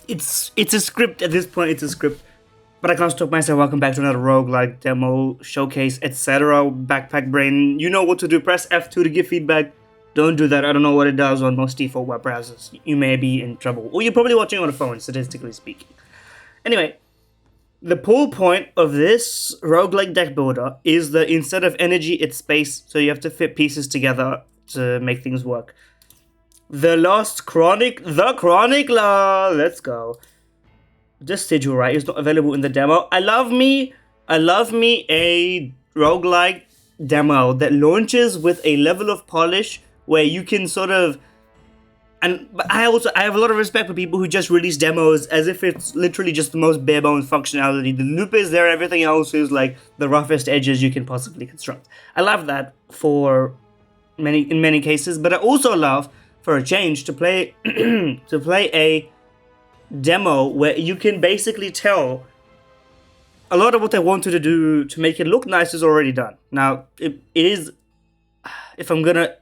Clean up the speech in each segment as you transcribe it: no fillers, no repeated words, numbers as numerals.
it's a script at this point. It's a script. But I can't stop myself. Welcome back to another roguelike demo, showcase, etc. Backpack brain. You know what to do. Press F2 to give feedback. Don't do that. I don't know what it does on most default web browsers. You may be in trouble. Or you're probably watching on a phone, statistically speaking. Anyway, the whole point of this roguelike deck builder is that instead of energy, it's space. So you have to fit pieces together to make things work. The Chronicler. Let's go. This sigil, right, is not available in the demo. I love me a roguelike demo that launches with a level of polish where you can sort of, but I have a lot of respect for people who just release demos as if it's literally just the most bare bones functionality. The loop is there, everything else is like the roughest edges you can possibly construct. I love that in many cases, but I also love, for a change, to play a demo where you can basically tell a lot of what they wanted to do to make it look nice is already done. Now it is, if I'm gonna,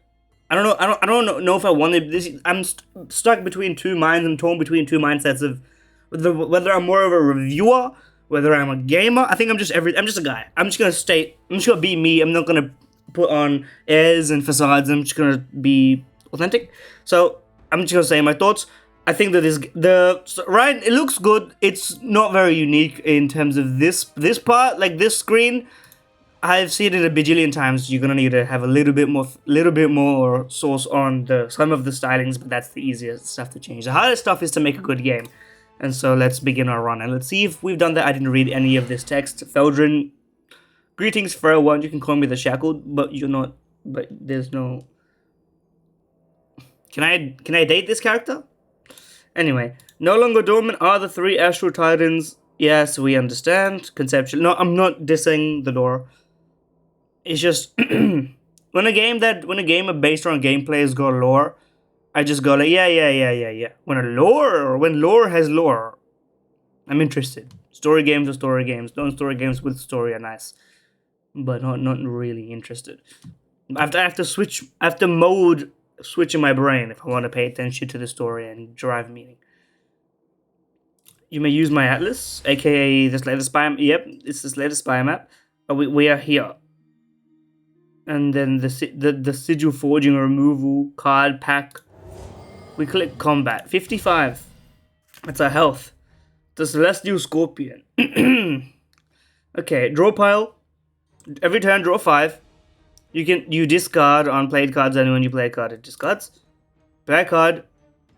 I don't know if I wanted this. I'm stuck between two minds. I'm torn between two mindsets of whether I'm more of a reviewer, whether I'm a gamer. I think I'm just a guy. I'm just gonna be me. I'm not gonna put on airs and facades. I'm just gonna be authentic. So I'm just gonna say my thoughts. I think that it looks good. It's not very unique in terms of this part, like this screen. I've seen it a bajillion times. You're gonna need to have a little bit more source on some of the stylings, but that's the easiest stuff to change. The hardest stuff is to make a good game. And so let's begin our run and let's see if we've done that. I didn't read any of this text. Feldrin, greetings, Fair One. You can call me the Shackled, but you're not. But there's no. Can I date this character? Anyway, no longer dormant are the three astral titans. Yes, we understand. Conceptual. No, I'm not dissing the lore. It's just when a game based on gameplay has got lore, I just go like yeah. When lore has lore, I'm interested. Story games are story games. Non-story games with story are nice, but not really interested. I have to switch. I have to mode switch in my brain if I want to pay attention to the story and derive meaning. You may use my atlas, aka this latest spy. Yep, it's this latest spy map. We are here, and then the sigil forging removal card pack. We click combat 55. That's our health. The celestial scorpion. Okay, draw pile. Every turn, draw 5. You discard on played cards, and when you play a card, it discards. Play a card,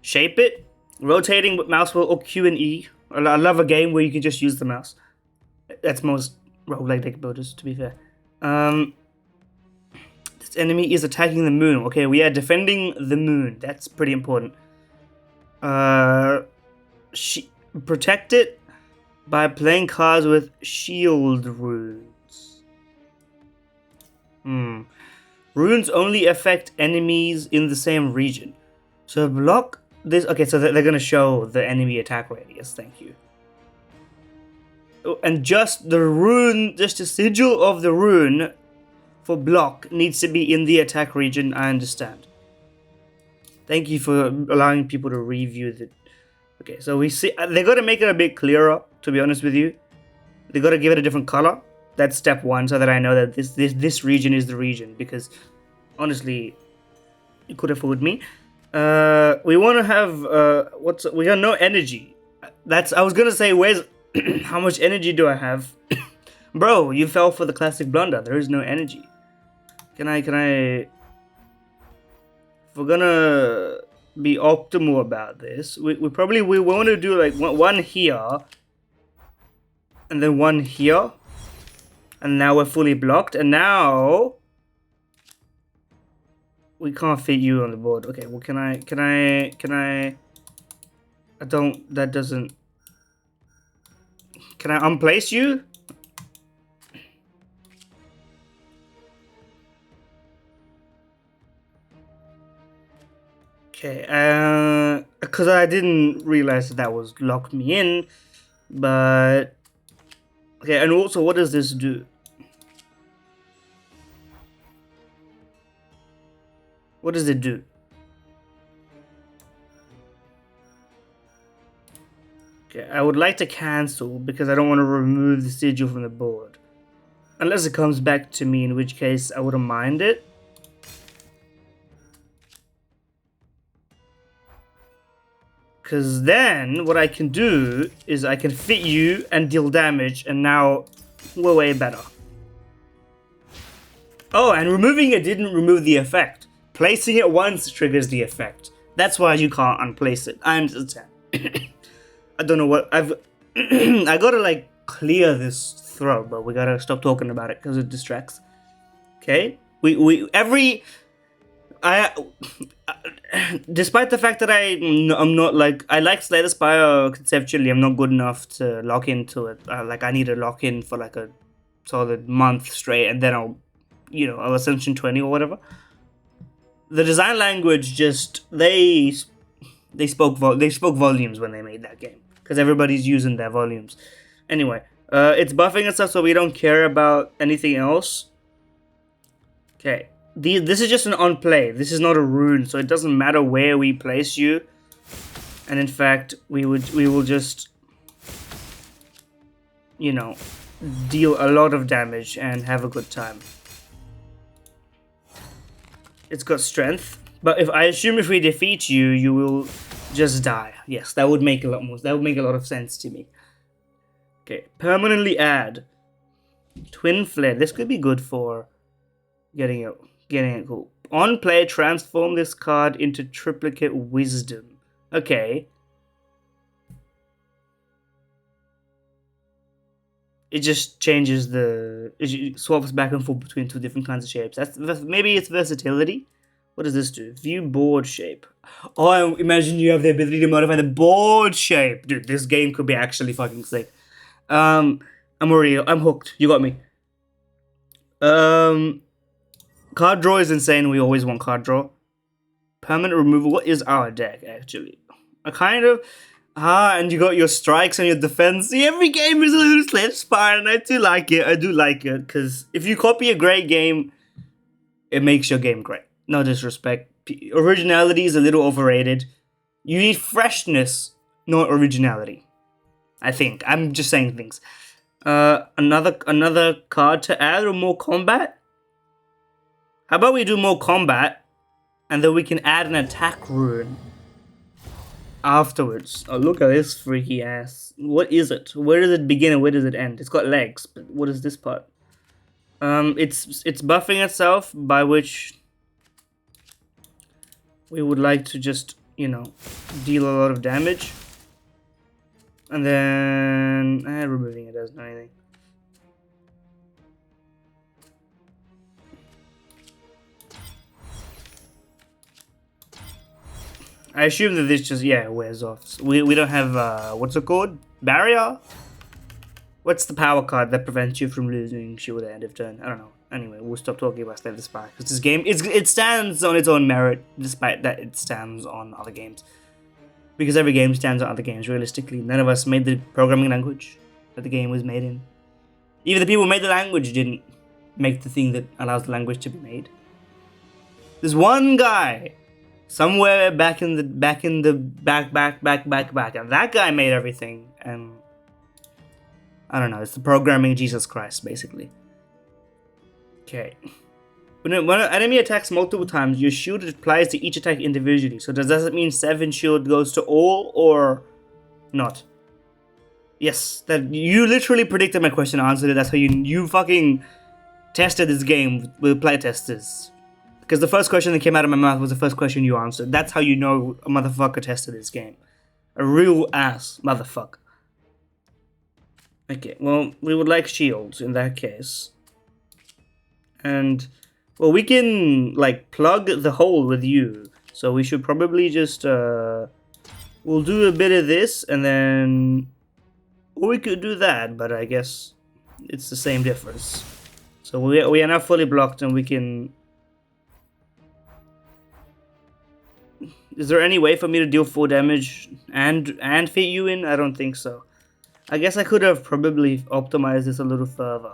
shape it, rotating with mouse wheel or Q and E. I love a game where you can just use the mouse. That's most roguelike deck builders, to be fair. This enemy is attacking the moon. Okay, we are defending the moon. That's pretty important. Protect it by playing cards with shield runes. Runes only affect enemies in the same region. So block this. Okay, so they're going to show the enemy attack radius. Thank you. And just the sigil of the rune for block needs to be in the attack region. I understand. Thank you for allowing people to review the. Okay, so we see they got to make it a bit clearer. To be honest with you, they got to give it a different color. That's step 1, so that I know that this region is the region. Because honestly, it could have fooled me. We want to have we got no energy. I was gonna say, where's how much energy do I have? Bro, you fell for the classic blunder. There is no energy. Can I? If we're gonna be optimal about this, we want to do like one here, and then one here. And now we're fully blocked, and now we can't fit you on the board. Okay, well, can I, that doesn't, can I unplace you? Okay, because I didn't realize that was locked me in, but, okay, and also, what does this do? What does it do? Okay, I would like to cancel because I don't want to remove the sigil from the board. Unless it comes back to me, in which case I wouldn't mind it. Because then what I can do is I can fit you and deal damage, and now we're way better. Oh, and removing it didn't remove the effect. Placing it once triggers the effect. That's why you can't unplace it. I understand. I don't know what I've... I gotta like clear this throat, but we gotta stop talking about it because it distracts. Okay? Despite the fact that I'm not like... I like Slay the Spire conceptually, I'm not good enough to lock into it. Like I need to lock in for like a solid month straight, and then I'll Ascension 20 or whatever. The design language just they spoke volumes when they made that game, because everybody's using their volumes. Anyway, it's buffing and stuff, so we don't care about anything else. Okay, this is just an on play. This is not a rune, so it doesn't matter where we place you. And in fact, we will just deal a lot of damage and have a good time. It's got strength, but if we defeat you, you will just die. Yes, that would make a lot more. That would make a lot of sense to me. Okay, permanently add Twin Flare. This could be good for getting it cool. On play, transform this card into Triplicate Wisdom. Okay. It just changes it swaps back and forth between two different kinds of shapes. Maybe it's versatility. What does this do? View board shape. Oh, I imagine you have the ability to modify the board shape. Dude, this game could be actually fucking sick. I'm hooked. You got me. Card draw is insane. We always want card draw. Permanent removal. What is our deck, actually? And you got your strikes and your defense. See, every game is a little Slay the Spire, and I do like it, because if you copy a great game, it makes your game great. No disrespect. Originality is a little overrated. You need freshness, not originality. I think. I'm just saying things. Another card to add, or more combat? How about we do more combat, and then we can add an attack rune afterwards. Oh, look at this freaky ass. What is it? Where does it begin and where does it end? It's got legs, but what is this part? It's buffing itself, by which we would like to just, deal a lot of damage. And then removing it doesn't do anything. I assume that this just, wears off. We don't have, what's it called? Barrier? What's the power card that prevents you from losing shield at the end of turn? I don't know. Anyway, we'll stop talking about Slay the Spire, because this game, it stands on its own merit, despite that it stands on other games. Because every game stands on other games, realistically. None of us made the programming language that the game was made in. Even the people who made the language didn't make the thing that allows the language to be made. There's one guy somewhere back, and that guy made everything, and I don't know, it's the programming Jesus Christ, basically. Okay. When an enemy attacks multiple times, your shield applies to each attack individually. So does that mean 7 shield goes to all, or not? Yes, that you literally predicted my question and answered it. That's how you fucking tested this game with playtesters. Because the first question that came out of my mouth was the first question you answered. That's how you know a motherfucker tested this game. A real ass motherfucker. Okay, well, we would like shields in that case. And, well, we can, like, plug the hole with you. So we should probably just, we'll do a bit of this, and then, or we could do that, but I guess it's the same difference. So we are now fully blocked, and we can... Is there any way for me to deal full damage and fit you in? I don't think so. I guess I could have probably optimized this a little further.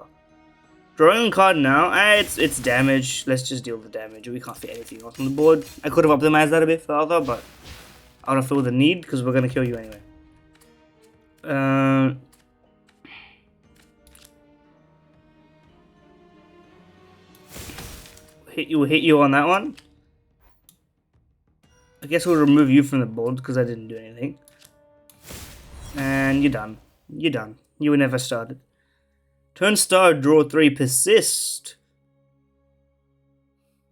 Drawing a card now, it's damage. Let's just deal the damage. We can't fit anything else on the board. I could have optimized that a bit further, but I don't feel the need because we're going to kill you anyway. Hit you on that one. I guess we'll remove you from the board because I didn't do anything. And you're done. You're done. You were never started. Turn star, draw 3, persist.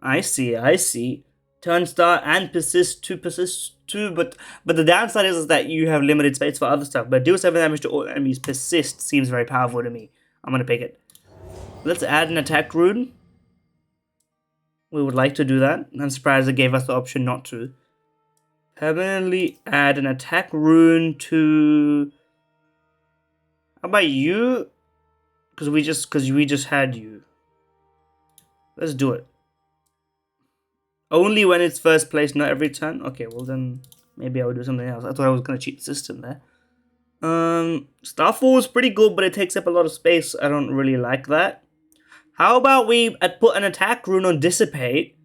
I see. Turn star and persist 2, but the downside is that you have limited space for other stuff. But deal 7 damage to all enemies, persist seems very powerful to me. I'm gonna pick it. Let's add an attack rune. We would like to do that. I'm surprised it gave us the option not to. Permanently add an attack rune to... How about you? Because we just had you. Let's do it. Only when it's first place, not every turn. Okay, well then maybe I would do something else. I thought I was gonna cheat the system there. Starfall is pretty good, but it takes up a lot of space. I don't really like that. How about we put an attack rune on Dissipate?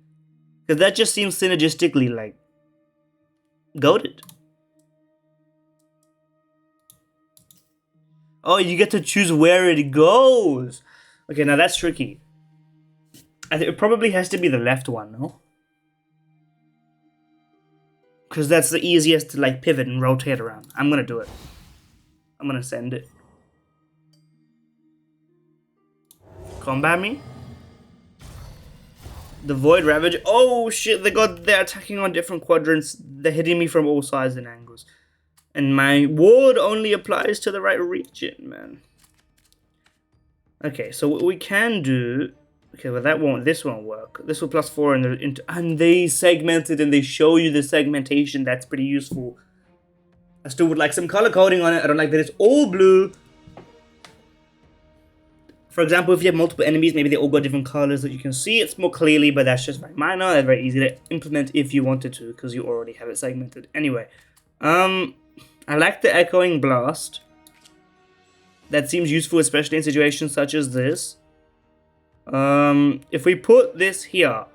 Because that just seems synergistically like goated. Oh, you get to choose where it goes. Okay, now that's tricky. I think it probably has to be the left one, no? Because that's the easiest to like pivot and rotate around. I'm gonna do it. I'm gonna send it. Combat me. The Void Ravager. Oh shit, they're attacking on different quadrants. They're hitting me from all sides and angles. And my ward only applies to the right region, man. Okay, so what we can do... Okay, well this won't work. This will +4 and they segmented and they show you the segmentation. That's pretty useful. I still would like some color coding on it. I don't like that it's all blue. For example, if you have multiple enemies, maybe they all got different colors that you can see it more clearly, but that's just very minor. That's very easy to implement if you wanted to, because you already have it segmented. Anyway, I like the Echoing Blast. That seems useful, especially in situations such as this. If we put this here,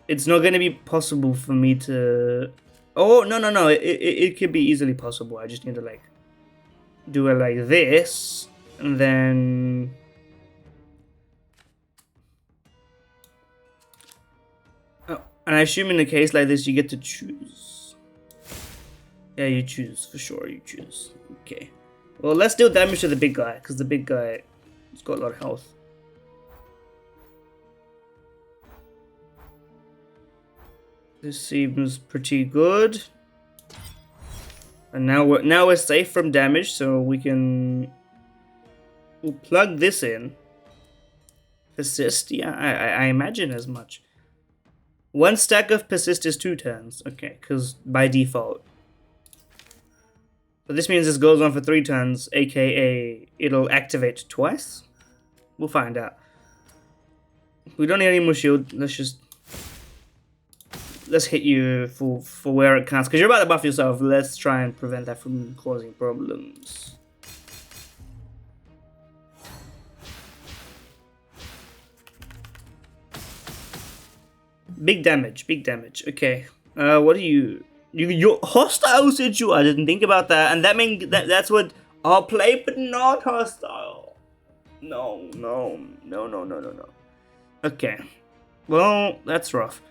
it's not going to be possible for me to... Oh, no. It could be easily possible. I just need to, like, do it like this. And then... Oh, and I assume in a case like this, you get to choose. Yeah, you choose. For sure, you choose. Okay. Well, let's deal damage to the big guy, because the big guy has got a lot of health. This seems pretty good. And now we're safe from damage, so we can... We'll plug this in. Persist? Yeah, I imagine as much. 1 stack of persist is 2 turns. Okay, because by default. So this means this goes on for 3 turns, aka it'll activate twice. We'll find out. We don't need any more shield. Let's hit you for where it counts. Because you're about to buff yourself. Let's try and prevent that from causing problems. Big damage. Okay. What are you? You're hostile Sigil. I didn't think about that. And that means that's what I'll play, but not hostile. No. Okay. Well, that's rough.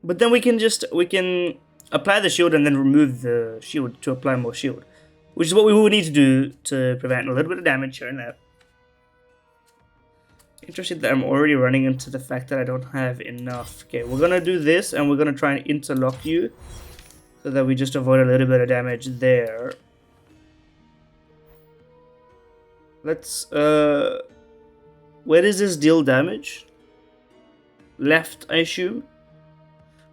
But then we can apply the shield and then remove the shield to apply more shield. Which is what we will need to do to prevent a little bit of damage here and there. Interested that I'm already running into the fact that I don't have enough. Okay, we're gonna do this and we're gonna try and interlock you so that we just avoid a little bit of damage there. Let's where does this deal damage? Left, I assume.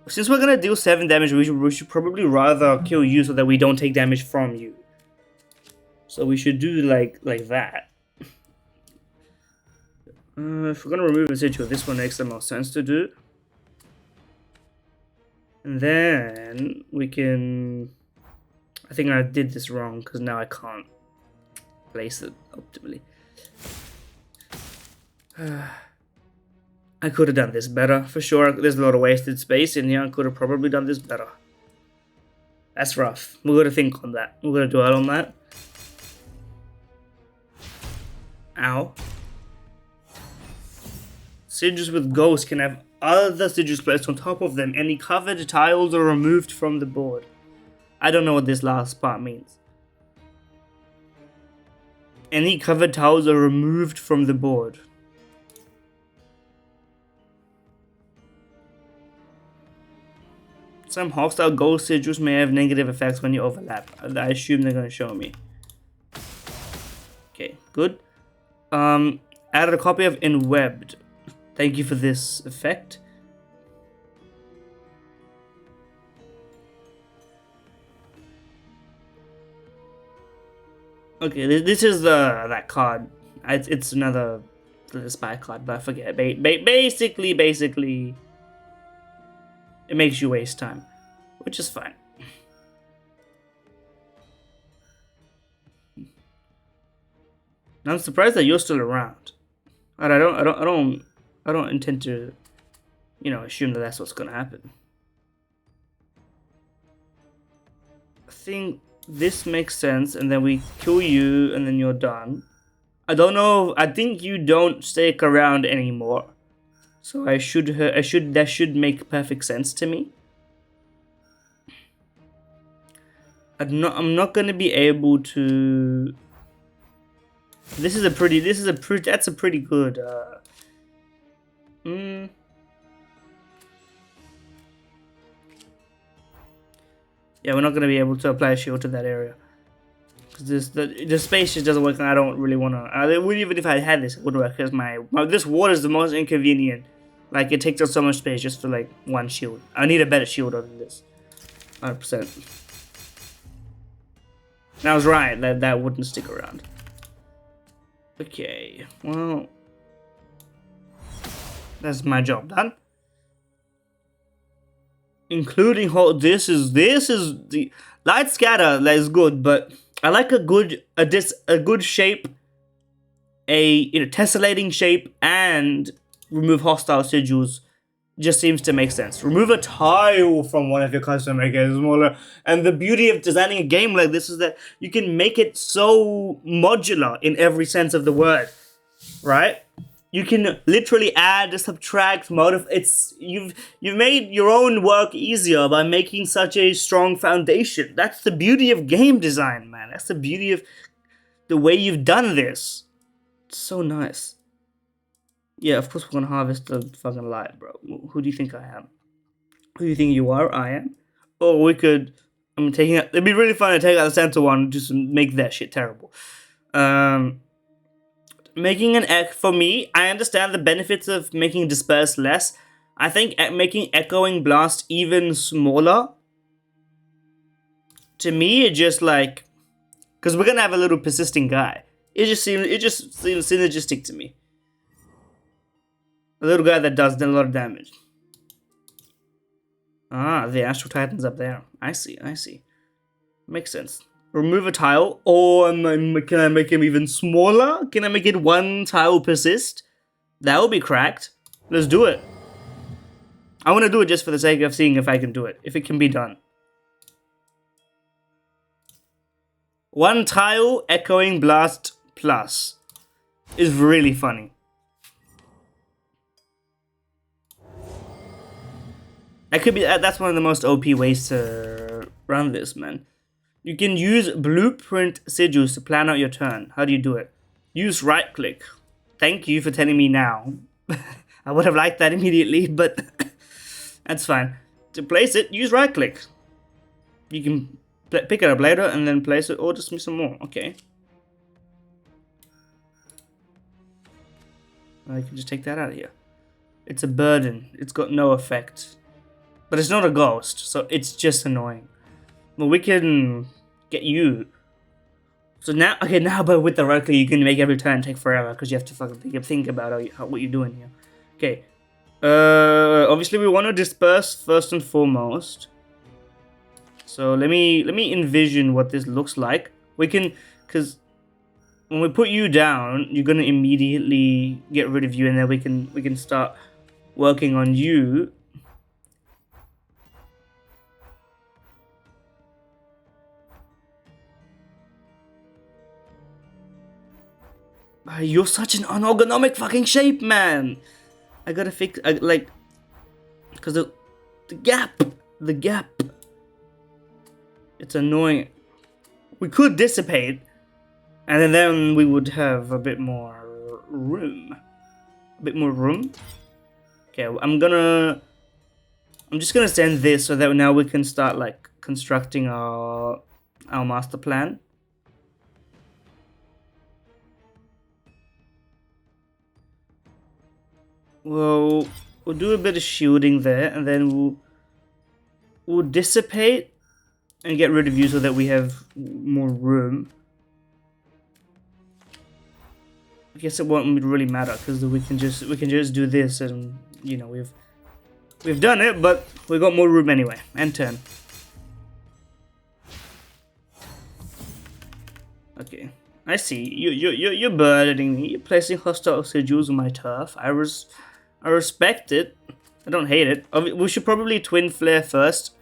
Since we're gonna deal 7 damage, we should probably rather kill you so that we don't take damage from you. So we should do like that. If we're gonna remove a Sigil, this one makes the most sense to do. And then we can... I think I did this wrong because now I can't place it optimally. I could have done this better, for sure. There's a lot of wasted space in here. I could have probably done this better. That's rough. We're gonna think on that. We're gonna dwell on that. Ow. Sigils with ghosts can have other sigils placed on top of them. Any covered tiles are removed from the board. I don't know what this last part means. Any covered tiles are removed from the board. Some hostile ghost sigils may have negative effects when you overlap. I assume they're going to show me. Okay, good. Added a copy of Inwebbed. Thank you for this effect. Okay, this is that card. It's another spy card, but I forget. Basically, it makes you waste time, which is fine. I'm surprised that you're still around. And I don't intend to, assume that that's what's gonna happen. I think this makes sense, and then we kill you, and then you're done. I don't know. I think you don't stick around anymore, so that should make perfect sense to me. I'm not gonna be able to. That's a pretty good. Yeah, we're not gonna be able to apply a shield to that area because the space just doesn't work, and I don't really want to. Even if I had this, it would work because this wall is the most inconvenient. Like, it takes up so much space just for like one shield. I need a better shield other than this. 100%. I was right. That wouldn't stick around. Okay, well, that's my job done. Including this is the light scatter. That is good, but I like a good shape, tessellating shape, and remove hostile sigils. Just seems to make sense. Remove a tile from one of your custom, make it smaller. And the beauty of designing a game like this is that you can make it so modular in every sense of the word, right? You can literally add, subtract, modify. You've made your own work easier by making such a strong foundation. That's the beauty of game design, man. That's the beauty of the way you've done this. It's so nice. Yeah, of course we're gonna harvest the fucking light, bro. Who do you think I am? Who do you think you are? I am? Or we could... I'm taking out... It'd be really fun to take out the center one just to make that shit terrible. Making an echo... For me, I understand the benefits of making disperse less. I think making echoing blast even smaller... To me, it just like... Because we're gonna have a little persisting guy. It just seems synergistic to me. A little guy that does a lot of damage. Ah, the Astral Titan's up there. I see. Makes sense. Remove a tile, or can I make him even smaller? Can I make it one tile persist? That would be cracked. Let's do it. I want to do it just for the sake of seeing if I can do it. If it can be done. One tile echoing blast plus is really funny. That's one of the most OP ways to run this, man. You can use blueprint sigils to plan out your turn. How do you do it? Use right click. Thank you for telling me now. I would have liked that immediately, but that's fine. To place it, use right click. You can pick it up later and then place it, or just some more. Okay. I can just take that out of here. It's a burden. It's got no effect. But it's not a ghost, so it's just annoying. Well, we can get you. So now, but with the right click, you can make every turn take forever because you have to fucking think about what you're doing here. Okay. Obviously we want to disperse first and foremost. So let me envision what this looks like. We can, because when we put you down, you're gonna immediately get rid of you, and then we can start working on you. You're such an unorganic fucking shape, man. I gotta fix, like, because the gap, it's annoying. We could dissipate, and then we would have a bit more room. Okay, I'm just gonna send this so that now we can start like constructing our master plan. We'll do a bit of shielding there, and then we'll dissipate and get rid of you so that we have more room. I guess it won't really matter because we can just do this, and you know we've done it, but we got more room anyway. And turn. Okay, I see you're burdening me. You're placing hostile sigils on my turf. I respect it. I don't hate it. We should probably twin flare first.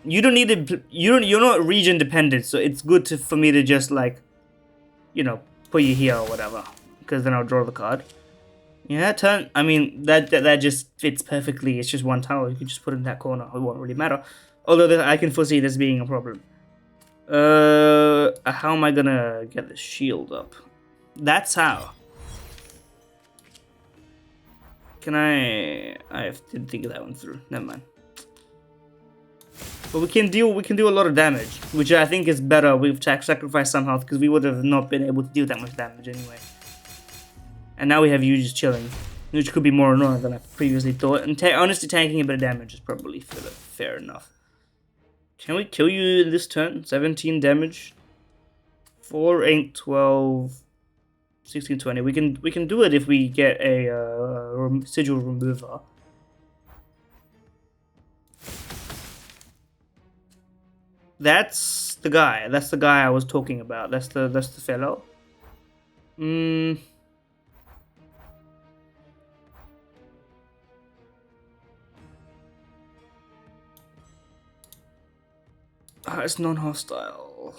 You don't need to. You're not region dependent, so it's good for me to just like, you know, put you here or whatever, because then I'll draw the card. Yeah, turn. I mean that just fits perfectly. It's just one tile. You can just put it in that corner. It won't really matter. Although I can foresee this being a problem. How am I gonna get the shield up? That's how. Can I didn't think of that one through. Never mind. But we can do a lot of damage, which I think is better. We've sacrificed some health because we would have not been able to do that much damage anyway. And now we have you just chilling, which could be more annoying than I previously thought. And honestly, tanking a bit of damage is probably fair enough. Can we kill you in this turn? 17 damage. 4, 8, 12, 16, 20. We can do it if we get a sigil remover. That's the guy. That's the guy I was talking about. That's the fellow. It's non-hostile.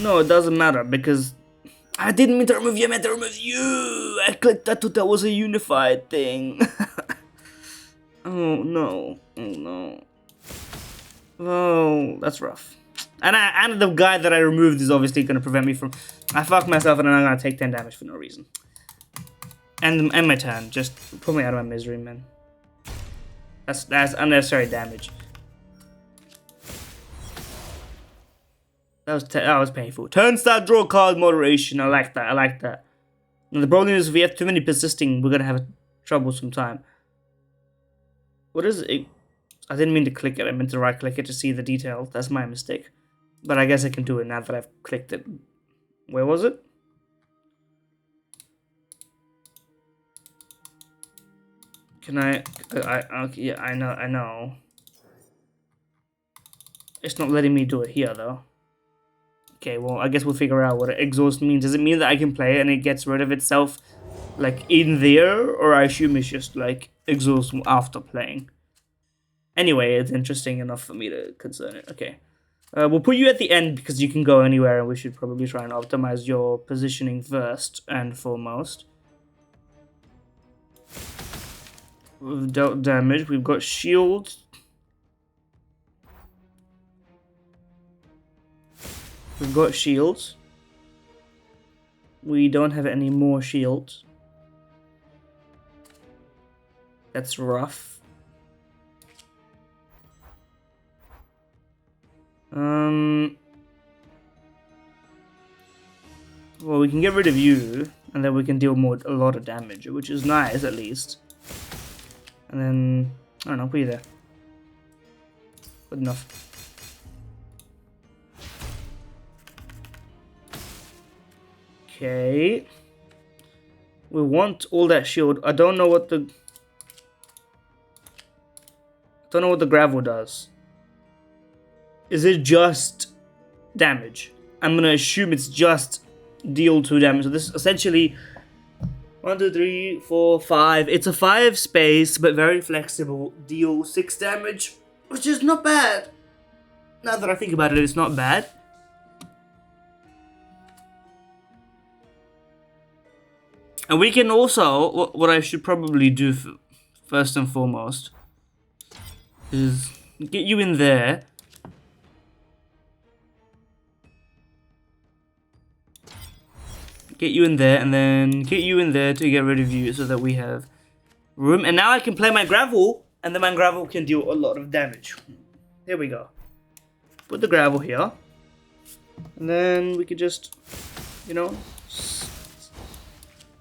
No, it doesn't matter because I didn't mean to remove you. I meant to remove you. I clicked. I thought that was a unified thing. Oh no! Oh no! Oh, that's rough. And the guy that I removed is obviously going to prevent me from. I fucked myself, and then I'm going to take 10 damage for no reason. And my turn. Just put me out of my misery, man. That's unnecessary damage. That was painful. Turn start draw card moderation. I like that. I like that. Now, the problem is if we have too many persisting, we're gonna have a troublesome time. What is it? I didn't mean to click it. I meant to right click it to see the details. That's my mistake. But I guess I can do it now that I've clicked it. Where was it? Can I okay, yeah, I know. It's not letting me do it here though. Okay, well, I guess we'll figure out what exhaust means. Does it mean that I can play it and it gets rid of itself, like, in there? Or I assume it's just, like, exhaust after playing. Anyway, it's interesting enough for me to concern it. Okay. We'll put you at the end because you can go anywhere, and we should probably try and optimize your positioning first and foremost. We've dealt damage. We've got shields. We've got shields. We don't have any more shields. That's rough. Well, we can get rid of you, and then we can deal a lot of damage, which is nice at least. And then I don't know, put you there. Good enough. Okay. We want all that shield. I don't know what the gravel does. Is it just damage? I'm gonna assume it's just deal 2 damage. So this is essentially 1, 2, 3, 4, 5. It's a 5 space, but very flexible. Deal 6 damage, which is not bad. Now that I think about it, it's not bad. And we can also, what I should probably do first and foremost is get you in there. Get you in there, and then get you in there to get rid of you so that we have room. And now I can play my gravel, and then my gravel can deal a lot of damage. Here we go. Put the gravel here. And then we could just, you know,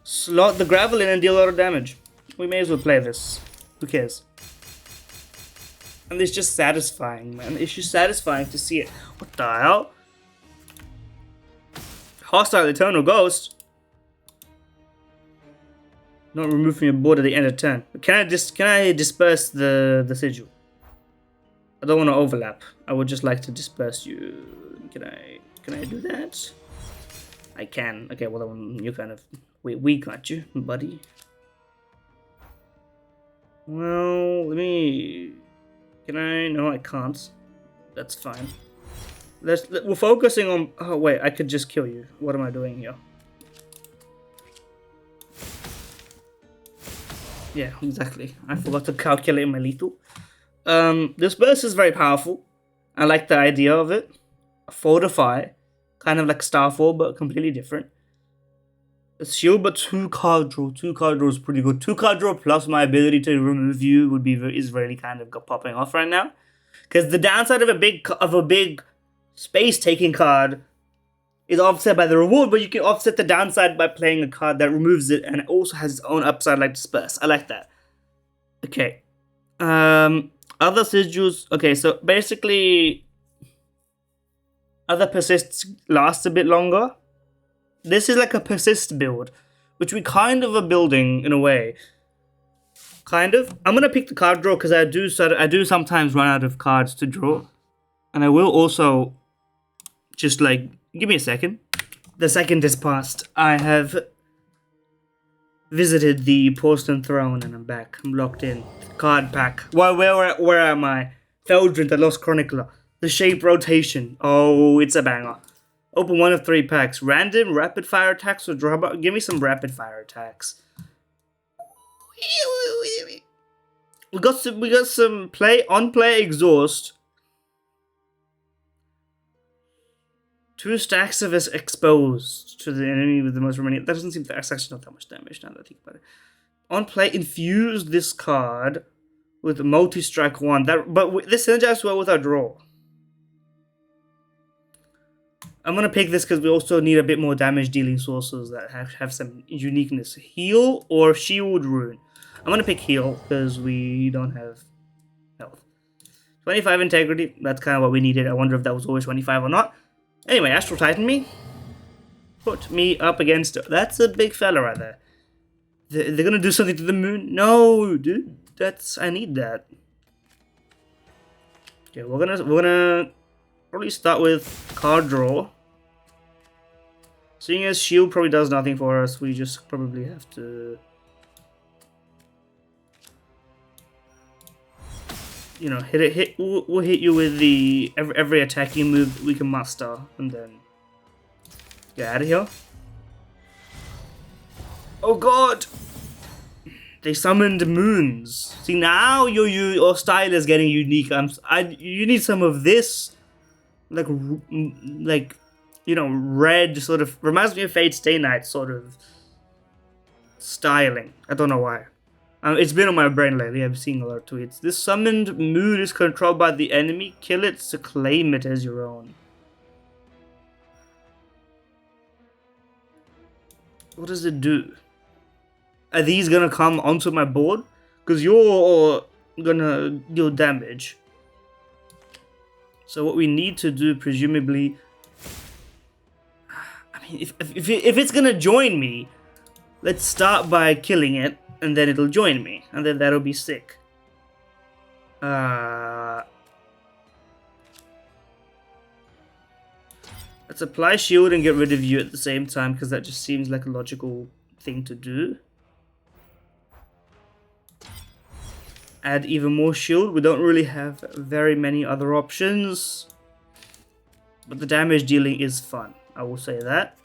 slot the gravel in and deal a lot of damage. We may as well play this. Who cares? And it's just satisfying, man. It's just satisfying to see it. What the hell? Hostile Eternal Ghost. Not removed from your board at the end of turn. Can I disperse the sigil? I don't want to overlap. I would just like to disperse you. Can I do that? I can. Okay, well then you're kind of weak, aren't you, buddy? Well, let me. Can I? No, I can't. That's fine. We're focusing on. Oh wait, I could just kill you. What am I doing here? Yeah, exactly. I forgot to calculate my lethal. This burst is very powerful. I like the idea of it. Fortify, kind of like Starfall, but completely different. A shield, but 2 card draw. 2 card draw is pretty good. 2 card draw plus my ability to remove you is really kind of popping off right now. Because the downside of a big space taking card is offset by the reward, but you can offset the downside by playing a card that removes it, and it also has its own upside like Disperse. I like that. Okay. Other sigils. Okay, so basically, other persists lasts a bit longer. This is like a persist build, which we kind of are building in a way. Kind of. I'm gonna pick the card draw because I do sometimes run out of cards to draw, and I will also just like give me a second. The second is passed. I have visited the Porcelain Throne and I'm back. I'm locked in. Card pack. Where am I? Feldrin, the Lost Chronicler. The Shape Rotation. Oh, it's a banger. Open 1 of 3 packs. Random rapid fire attacks or draw. Give me some rapid fire attacks. We got some play exhaust. 2 stacks of us exposed to the enemy with the most remaining. That doesn't seem that's actually not that much damage now that I think about it. On play, infuse this card with multi-strike 1. But this synergizes well with our draw. I'm gonna pick this because we also need a bit more damage dealing sources that have some uniqueness. Heal or Shield Rune. I'm gonna pick Heal because we don't have health. 25 Integrity. That's kind of what we needed. I wonder if that was always 25 or not. Anyway, Astral Titan me. Put me up against. That's a big fella right there. They're gonna do something to the moon. No, dude. I need that. Okay, we're gonna probably start with card draw. Seeing as shield probably does nothing for us, we just probably have to, you know, we'll hit you with the every attacking move we can muster, and then get out of here. Oh god! They summoned moons. See, now your style is getting unique. You need some of this, like you know, red sort of reminds me of Fate Stay Night sort of styling. I don't know why. It's been on my brain lately. I've seen a lot of tweets. This summoned moon is controlled by the enemy. Kill it to claim it as your own. What does it do? Are these gonna come onto my board? Because you're gonna deal damage. So what we need to do, presumably, I mean, if it's gonna join me, let's start by killing it, and then it'll join me, and then that'll be sick. Let's apply shield and get rid of you at the same time, because that just seems like a logical thing to do. Add even more shield. We don't really have very many other options, but the damage dealing is fun. I will say that.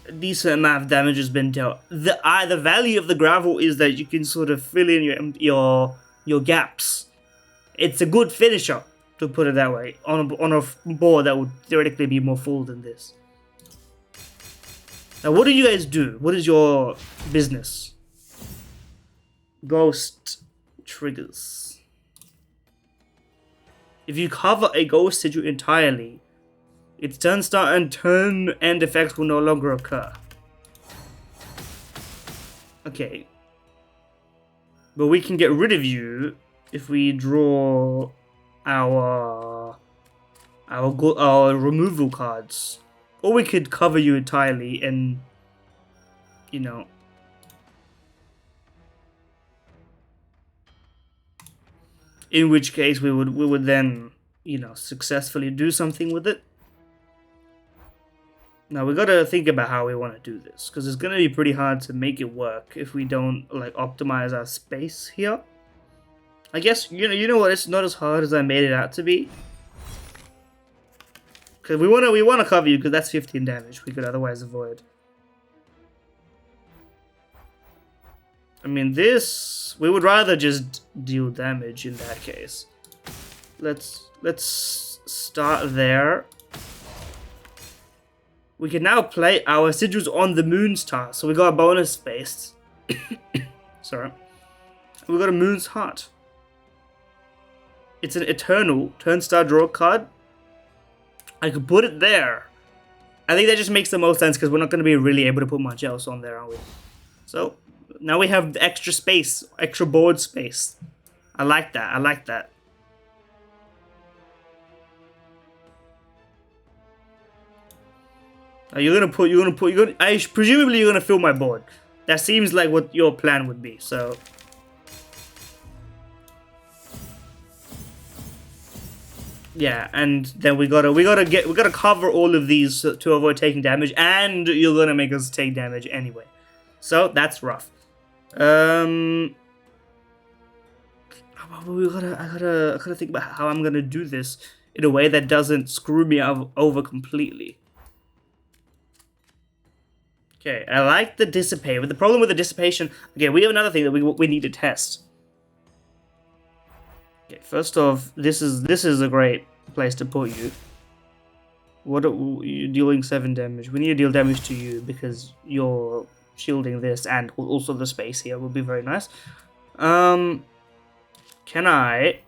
a decent amount of damage has been dealt. The value of the gravel is that you can sort of fill in your gaps. It's a good finisher, to put it that way, on a board that would theoretically be more full than this. Now, what do you guys do? What is your business? Ghost triggers. If you cover a ghost sigil entirely, its turn start and turn end effects will no longer occur. Okay. But we can get rid of you if we draw our removal cards. Or we could cover you entirely and, you know, in which case we would then, you know, successfully do something with it. Now we gotta think about how we want to do this, because it's gonna be pretty hard to make it work if we don't like optimize our space here. I guess you know what, it's not as hard as I made it out to be. Because we wanna cover you, because that's 15 damage we could otherwise avoid. I mean, this we would rather just deal damage in that case. Let's start there. We can now play our sigils on the Moon's Star, so we got a bonus space. Sorry. We got a Moon's Heart. It's an eternal turn star draw card. I could put it there. I think that just makes the most sense because we're not going to be really able to put much else on there, are we? So now we have extra space, extra board space. I like that. I like that. Presumably you're gonna fill my board. That seems like what your plan would be. So, yeah, and then we gotta cover all of these to avoid taking damage, and you're gonna make us take damage anyway. So that's rough. I gotta think about how I'm gonna do this in a way that doesn't screw me over completely. Okay, I like the dissipate, but the problem with the dissipation... Okay, we have another thing that we need to test. Okay, first off, this is a great place to put you. You're dealing 7 damage. We need to deal damage to you because you're shielding this, and also the space here will be very nice. Can I...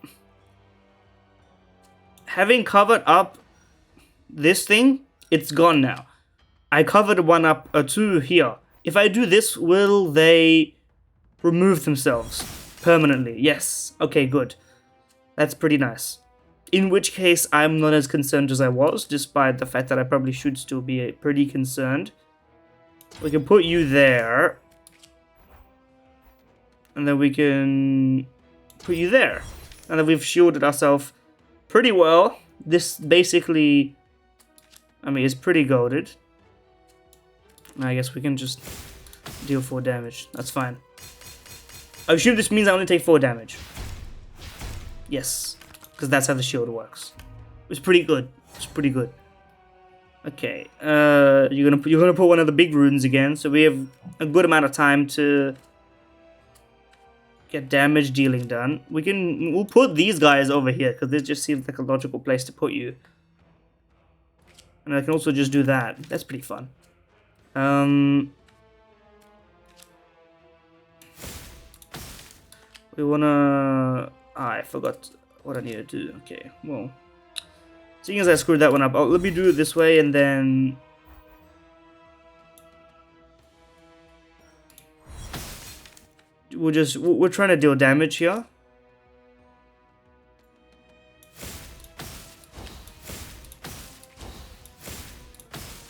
Having covered up this thing, it's gone now. I covered one up, 2 here. If I do this, will they remove themselves permanently? Yes. Okay, good. That's pretty nice. In which case, I'm not as concerned as I was, despite the fact that I probably should still be pretty concerned. We can put you there. And then we can put you there. And then we've shielded ourselves pretty well. This basically, I mean, is pretty goated. I guess we can just deal 4 damage. That's fine. I assume this means I only take 4 damage. Yes, because that's how the shield works. It's pretty good. It's pretty good. Okay, you're gonna put one of the big runes again, so we have a good amount of time to get damage dealing done. We'll put these guys over here because this just seems like a logical place to put you. And I can also just do that. That's pretty fun. We wanna... I forgot what I need to do. Okay, well, seeing as I screwed that one up, let me do it this way, and then we're trying to deal damage here.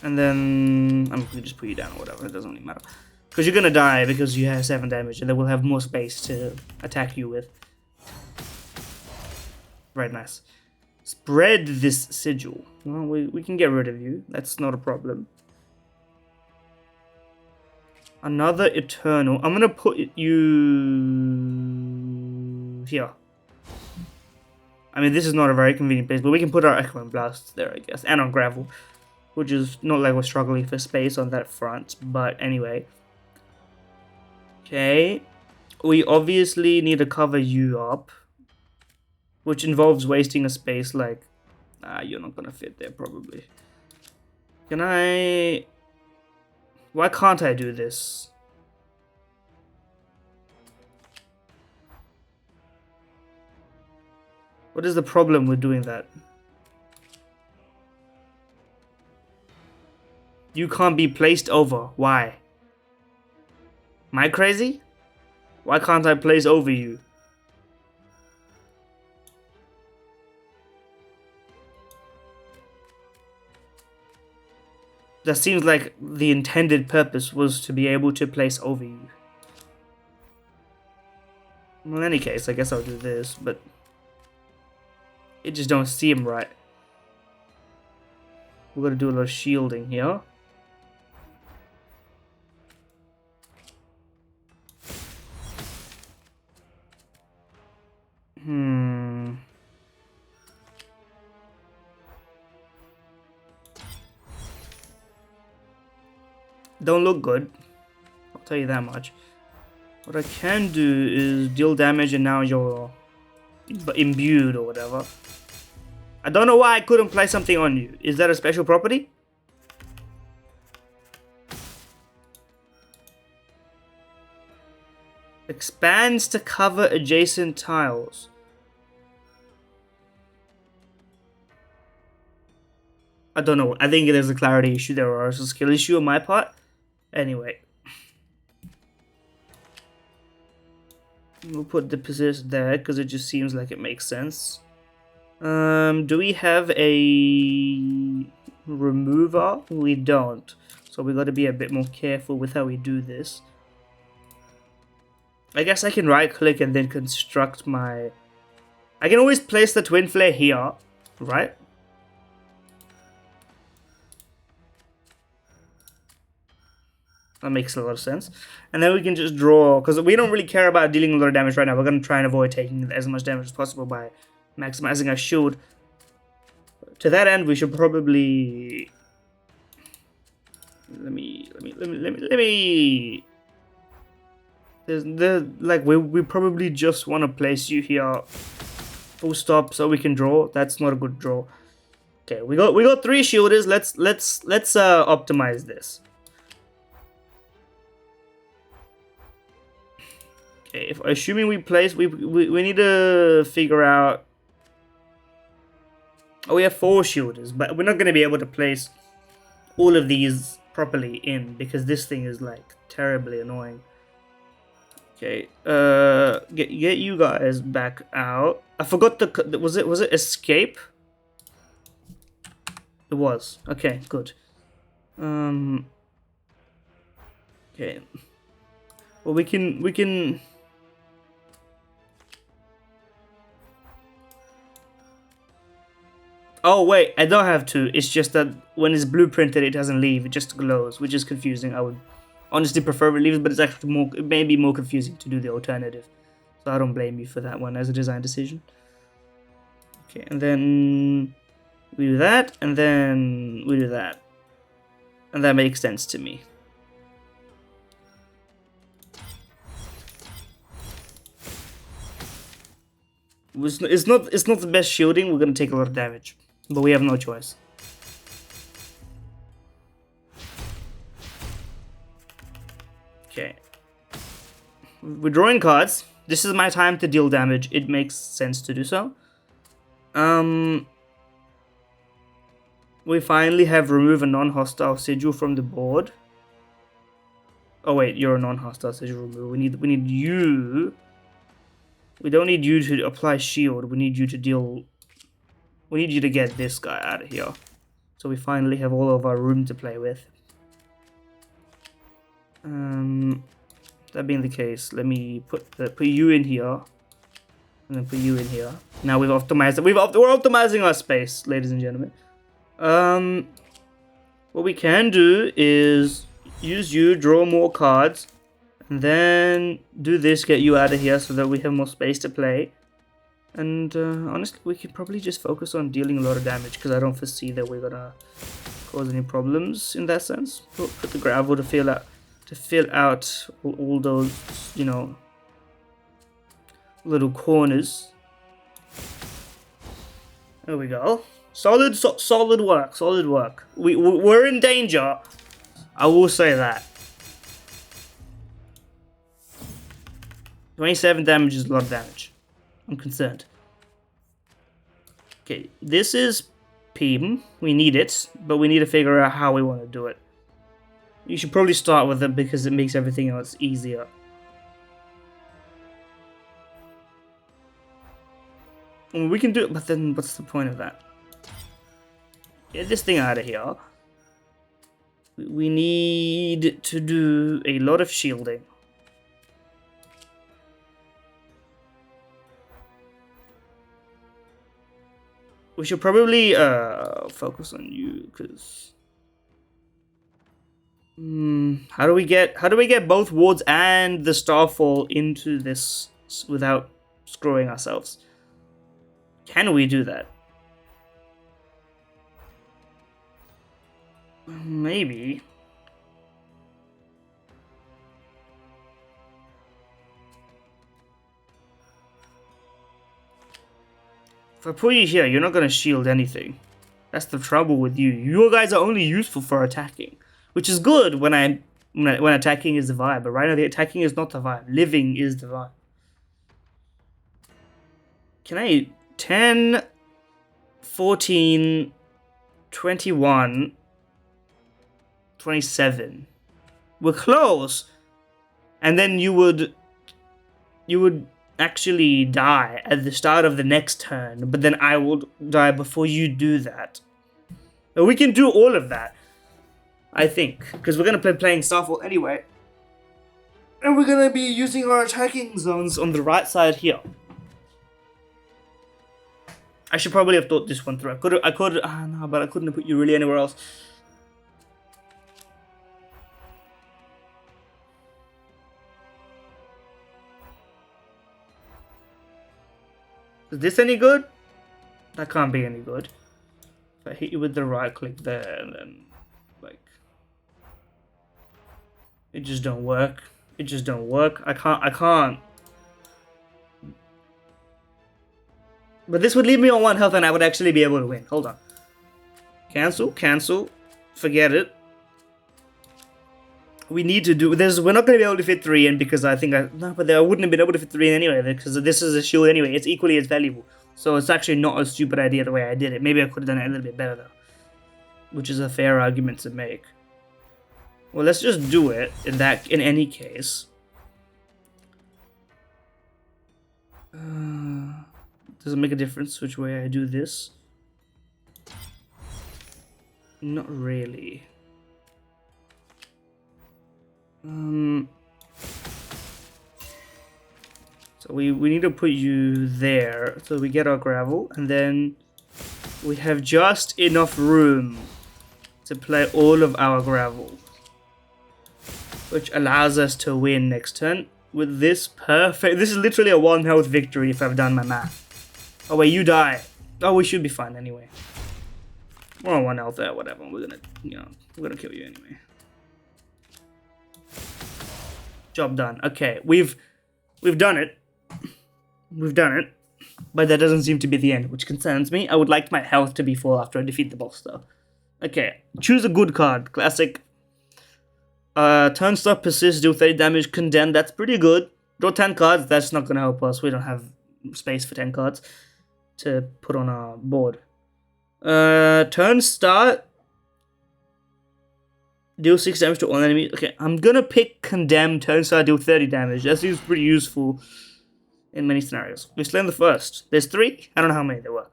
And then I'm gonna just put you down or whatever, it doesn't really matter. Because you're gonna die because you have 7 damage, and then we'll have more space to attack you with. Right, nice. Spread this sigil. Well, we can get rid of you. That's not a problem. Another Eternal. I'm gonna put you here. I mean, this is not a very convenient place, but we can put our Echo and Blast there, I guess. And on Gravel. which is not like we're struggling for space on that front, but anyway. Okay, we obviously need to cover you up, which involves wasting a space like... you're not gonna fit there probably. Can I... Why can't I do this? What is the problem with doing that? You can't be placed over. Why? Am I crazy? Why can't I place over you? That seems like the intended purpose was to be able to place over you. Well, in any case, I guess I'll do this, but it just don't seem right. We're gonna do a lot of shielding here. Don't look good. I'll tell you that much. What I can do is deal damage and now you're imbued or whatever. I don't know why I couldn't play something on you. Is that a special property? Expands to cover adjacent tiles. I don't know. I think it is a clarity issue there, or it's a skill issue on my part. Anyway. We'll put the position there because it just seems like it makes sense. Do we have a remover? We don't. So we got to be a bit more careful with how we do this. I guess I can right click and then construct my... I can always place the twin flare here, right? That makes a lot of sense. And then we can just draw, because we don't really care about dealing a lot of damage right now. We're going to try and avoid taking as much damage as possible by maximizing our shield. To that end, we should probably... Let me... we probably just want to place you here, full stop, so we can draw. That's not a good draw. Okay, we got 3 shielders. Let's optimize this. Okay, if assuming we place, we need to figure out. Oh, we have 4 shielders, but we're not going to be able to place all of these properly in because this thing is like terribly annoying. Okay, get you guys back out. I forgot the was it escape? It was. Okay, good. Okay. Well, we can. Oh wait, I don't have to. It's just that when it's blueprinted, it doesn't leave. It just glows, which is confusing. I would honestly prefer it leaves, but it's actually more. It may be more confusing to do the alternative. So I don't blame you for that one as a design decision. Okay, and then we do that, and then we do that, and that makes sense to me. It's not the best shielding. We're gonna take a lot of damage, but we have no choice. Okay, we're drawing cards. This is my time to deal damage. It makes sense to do so. We finally have remove a non-hostile sigil from the board. Oh wait, you're a non-hostile sigil remover. We need you. We don't need you to apply shield. We need you to deal... We need you to get this guy out of here. So we finally have all of our room to play with. That being the case, let me put you in here. And then put you in here. Now we've optimized it. We're optimizing our space, ladies and gentlemen. What we can do is use you, draw more cards. And then do this, get you out of here so that we have more space to play. And honestly, we could probably just focus on dealing a lot of damage because I don't foresee that we're gonna cause any problems in that sense. Put the gravel to fill out all those, you know, little corners. There we go. Solid work. We're in danger. I will say that. 27 damage is a lot of damage. I'm concerned. Okay, this is Peem. We need it, but we need to figure out how we want to do it. You should probably start with it because it makes everything else easier. We can do it, but then what's the point of that? Get this thing out of here. We need to do a lot of shielding. We should probably focus on you, because how do we get both wards and the Starfall into this without screwing ourselves? Can we do that? Maybe. If I put you here, you're not gonna shield anything. That's the trouble with you. You guys are only useful for attacking, which is good when attacking is the vibe. But right now, the attacking is not the vibe. Living is the vibe. Can I 10, 14, 21, 27? We're close, and then you would actually die at the start of the next turn, but then I will die before you do that. But we can do all of that, I think, because we're going to be playing Starfall anyway. And we're going to be using our attacking zones on the right side here. I should probably have thought this one through. I could, no, but I couldn't have put you really anywhere else. Is this any good? That can't be any good. If I hit you with the right click there, and then, like, it just don't work. It just don't work. I can't. But this would leave me on 1 health and I would actually be able to win. Hold on. Cancel. Forget it. We need to do this. We're not going to be able to fit 3 in because I wouldn't have been able to fit 3 in anyway because this is a shield anyway. It's equally as valuable. So it's actually not a stupid idea the way I did it. Maybe I could have done it a little bit better though, which is a fair argument to make. Well, let's just do it in any case. Does it make a difference which way I do this? Not really. So we need to put you there so we get our gravel, and then we have just enough room to play all of our gravel, which allows us to win next turn with this perfect. This is literally a 1 health victory if I've done my math. Oh wait, you die. Oh, we should be fine anyway. We're on 1 health there, whatever. We're gonna kill you anyway. Job done. Okay, we've done it. We've done it. But that doesn't seem to be the end, which concerns me. I would like my health to be full after I defeat the boss though. Okay, choose a good card. Classic. Turn stop, persist, deal 30 damage, condemn. That's pretty good. Draw 10 cards. That's not gonna help us. We don't have space for 10 cards to put on our board. Turn start. Deal 6 damage to all enemies. Okay, I'm gonna pick Condemn, turn start, deal 30 damage. That seems pretty useful in many scenarios. We slain the first. There's 3? I don't know how many there were.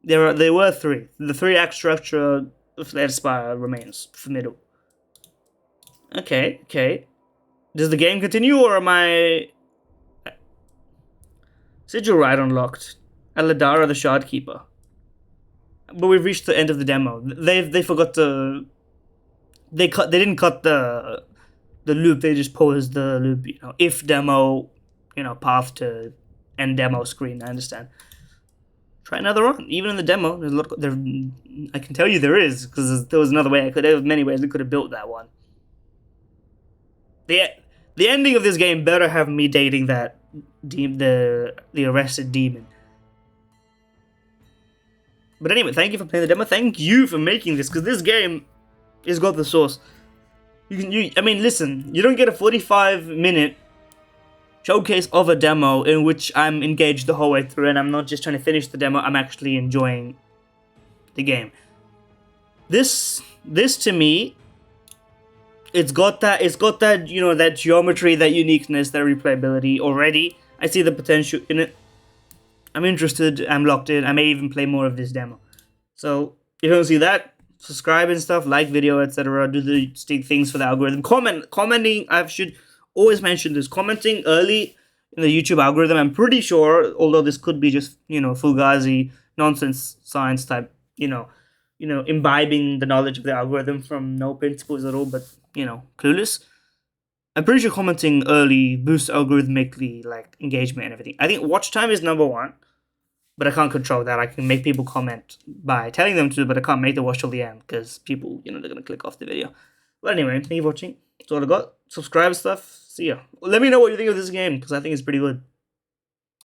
There were 3. The 3-act structure of Flared Spire remains for middle. Okay. Does the game continue, or am I... Sigil Ride unlocked. Aladara the Shard Keeper. But we've reached the end of the demo. They forgot to... They didn't cut the loop. They just paused the loop. If demo, path to end demo screen. I understand. try another run. Even in the demo, there's a lot. I can tell you there is, because there was another way. There was many ways we could have built that one. The ending of this game better have me dating that the arrested demon. But anyway, thank you for playing the demo. Thank you for making this, because this game has got the sauce. I mean, listen, you don't get a 45-minute showcase of a demo in which I'm engaged the whole way through, and I'm not just trying to finish the demo. I'm actually enjoying the game. This to me, it's got that that geometry, that uniqueness, that replayability already. I see the potential in it. I'm interested, I'm locked in, I may even play more of this demo. So, if you don't see that, subscribe and stuff, like video, etc. Do the things for the algorithm. Commenting, I should always mention this. Commenting early in the YouTube algorithm, I'm pretty sure, although this could be just, fugazi, nonsense science type, imbibing the knowledge of the algorithm from no principles at all, but, clueless. I'm pretty sure commenting early boosts algorithmically, engagement and everything. I think watch time is number one, but I can't control that. I can make people comment by telling them to, but I can't make them watch till the end, because people, they're going to click off the video. But anyway, thank you for watching. That's all I got. Subscribe stuff. See ya. Let me know what you think of this game, because I think it's pretty good.